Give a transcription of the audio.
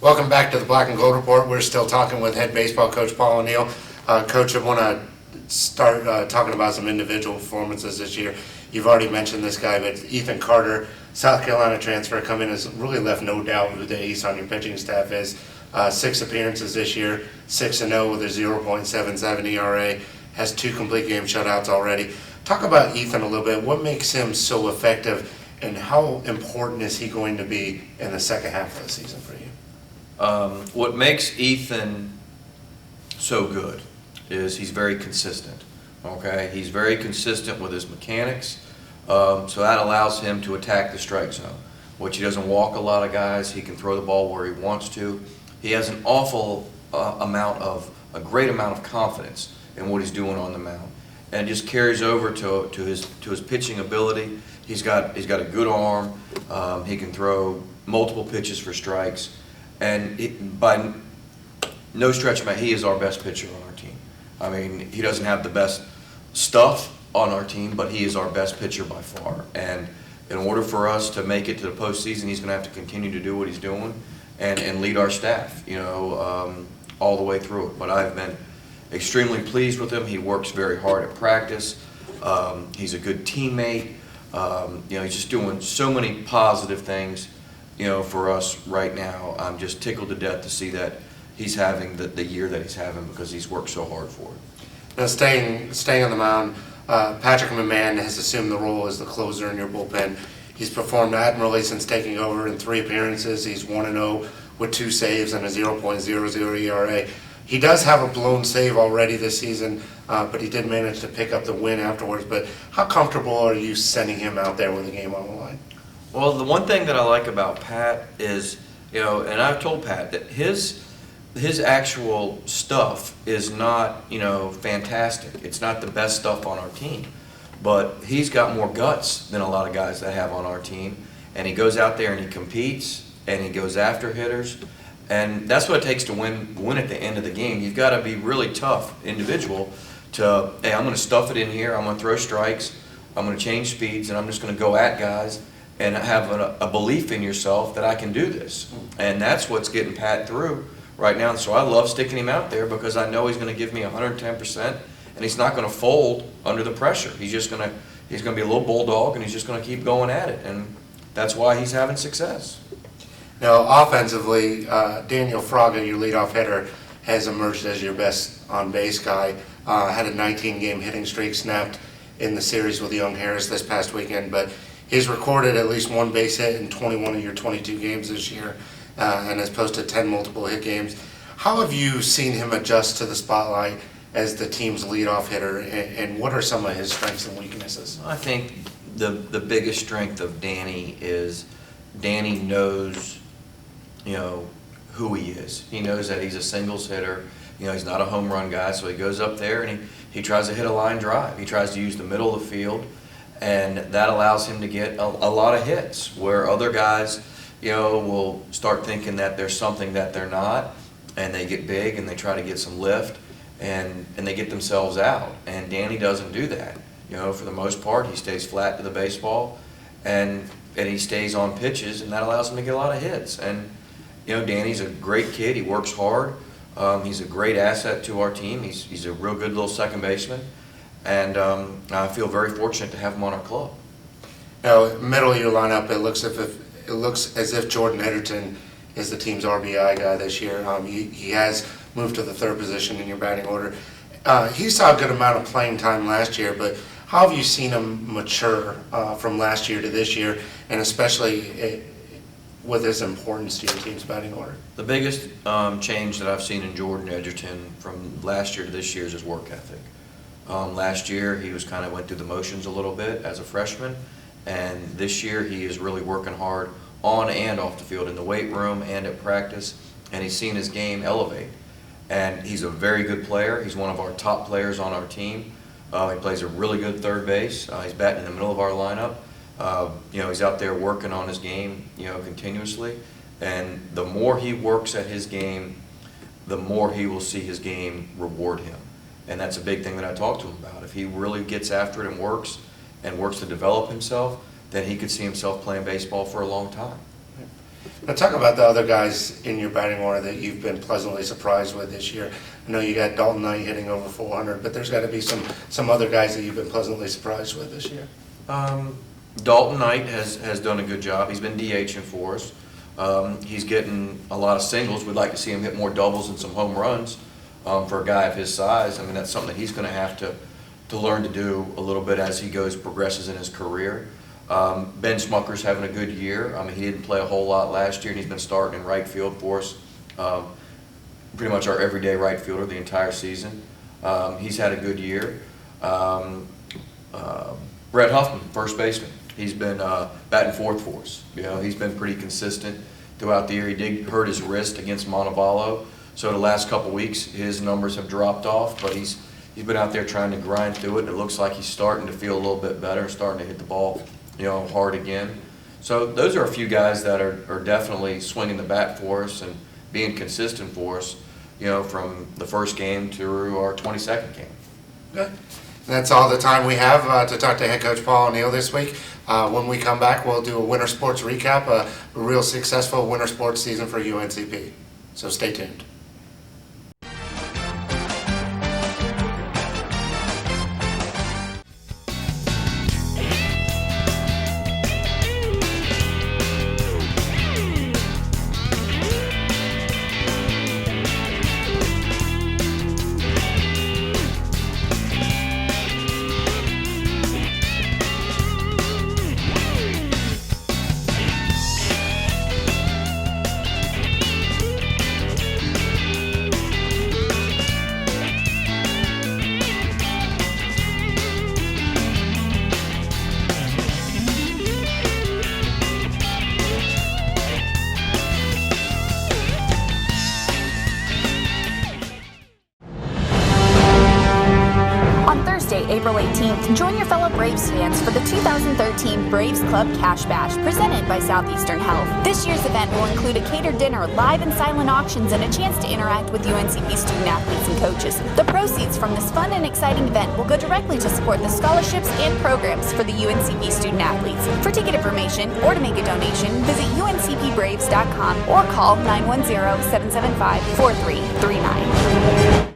Welcome back to the Black and Gold Report. We're still talking with head baseball coach Paul O'Neill. Coach, I want to start talking about some individual performances this year. You've already mentioned this guy, but Ethan Carter, South Carolina transfer, come in, has really left no doubt who the ace on your pitching staff is. 6 appearances this year, 6-0 with a 0.77 ERA, has 2 complete game shutouts already. Talk about Ethan a little bit. What makes him so effective, and how important is he going to be in the second half of the season for you? What makes Ethan so good is he's very consistent. Okay, he's very consistent with his mechanics, so that allows him to attack the strike zone, which he doesn't walk a lot of guys. He can throw the ball where he wants to. He has an a great amount of confidence in what he's doing on the mound, and just carries over to his pitching ability. He's got a good arm. He can throw multiple pitches for strikes, and by no stretch of he is our best pitcher on our team. I mean, he doesn't have the best stuff on our team, but he is our best pitcher by far. And in order for us to make it to the postseason, he's going to have to continue to do what he's doing and lead our staff, all the way through it. But I've been extremely pleased with him. He works very hard at practice. He's a good teammate. He's just doing so many positive things, for us right now. I'm just tickled to death to see that he's having the year that he's having, because he's worked so hard for it. Now, staying on the mound, Patrick McMahon has assumed the role as the closer in your bullpen. He's performed admirably since taking over in 3 appearances. He's 1-0 with 2 saves and a 0.00 ERA. He does have a blown save already this season, but he did manage to pick up the win afterwards. But how comfortable are you sending him out there with the game on the line? Well, the one thing that I like about Pat is, and I've told Pat that his actual stuff is not, fantastic. It's not the best stuff on our team, but he's got more guts than a lot of guys that have on our team, and he goes out there and he competes and he goes after hitters, and that's what it takes to win at the end of the game. You've got to be really tough individual to, hey, I'm going to stuff it in here, I'm going to throw strikes, I'm going to change speeds, and I'm just going to go at guys and have a belief in yourself that I can do this. And that's what's getting Pat through right now. So I love sticking him out there, because I know he's going to give me 110%, and he's not going to fold under the pressure. He's going to be a little bulldog, and he's just going to keep going at it, and that's why he's having success. Now, offensively, Daniel Fraga, your leadoff hitter, has emerged as your best on-base guy. Had a 19-game hitting streak snapped in the series with Young Harris this past weekend, but he's recorded at least 1 base hit in 21 of your 22 games this year, and has posted 10 multiple hit games. How have you seen him adjust to the spotlight as the team's leadoff hitter, and what are some of his strengths and weaknesses? I think the biggest strength of Danny is Danny knows, who he is. He knows that he's a singles hitter. He's not a home run guy, so he goes up there and he tries to hit a line drive. He tries to use the middle of the field, and that allows him to get a lot of hits, where other guys, will start thinking that there's something that they're not, and they get big and they try to get some lift, and they get themselves out. And Danny doesn't do that. For the most part, he stays flat to the baseball, and he stays on pitches, and that allows him to get a lot of hits. And Danny's a great kid. He works hard. He's a great asset to our team. He's a real good little second baseman, and I feel very fortunate to have him on our club. Now, middle of your lineup, it looks as if Jordan Edgerton is the team's RBI guy this year. He has moved to the 3rd position in your batting order. He saw a good amount of playing time last year, but how have you seen him mature from last year to this year, and especially with his importance to your team's batting order? The biggest change that I've seen in Jordan Edgerton from last year to this year is his work ethic. Last year he went through the motions a little bit as a freshman, and this year he is really working hard on and off the field, in the weight room and at practice, and he's seen his game elevate. And he's a very good player. He's one of our top players on our team. He plays a really good third base. He's batting in the middle of our lineup. He's out there working on his game, continuously. And the more he works at his game, the more he will see his game reward him. And that's a big thing that I talk to him about. If he really gets after it and works to develop himself, then he could see himself playing baseball for a long time. Now talk about the other guys in your batting order that you've been pleasantly surprised with this year. I know you got Dalton Knight hitting over 400, but there's got to be some other guys that you've been pleasantly surprised with this year. Dalton Knight has done a good job. He's been DHing for us. He's getting a lot of singles. We'd like to see him hit more doubles and some home runs for a guy of his size. I mean, that's something that he's going to have to learn to do a little bit as he progresses in his career. Ben Smucker's having a good year. I mean, he didn't play a whole lot last year, and he's been starting in right field for us. Pretty much our everyday right fielder the entire season. He's had a good year. Brett Huffman, first baseman. He's been batting fourth for us. You know, he's been pretty consistent throughout the year. He did hurt his wrist against Montevallo, so the last couple weeks his numbers have dropped off, but he's been out there trying to grind through it, and it looks like he's starting to feel a little bit better, starting to hit the ball, you know, hard again. So those are a few guys that are definitely swinging the bat for us and being consistent for us, you know, from the first game to our 22nd game. Okay. That's all the time we have to talk to head coach Paul O'Neill this week. When we come back, we'll do a winter sports recap, a real successful winter sports season for UNCP. So stay tuned. April 18th, join your fellow Braves fans for the 2013 Braves Club Cash Bash presented by Southeastern Health. This year's event will include a catered dinner, live and silent auctions, and a chance to interact with UNCP student athletes and coaches. The proceeds from this fun and exciting event will go directly to support the scholarships and programs for the UNCP student athletes. For ticket information or to make a donation, visit uncpbraves.com or call 910-775-4339.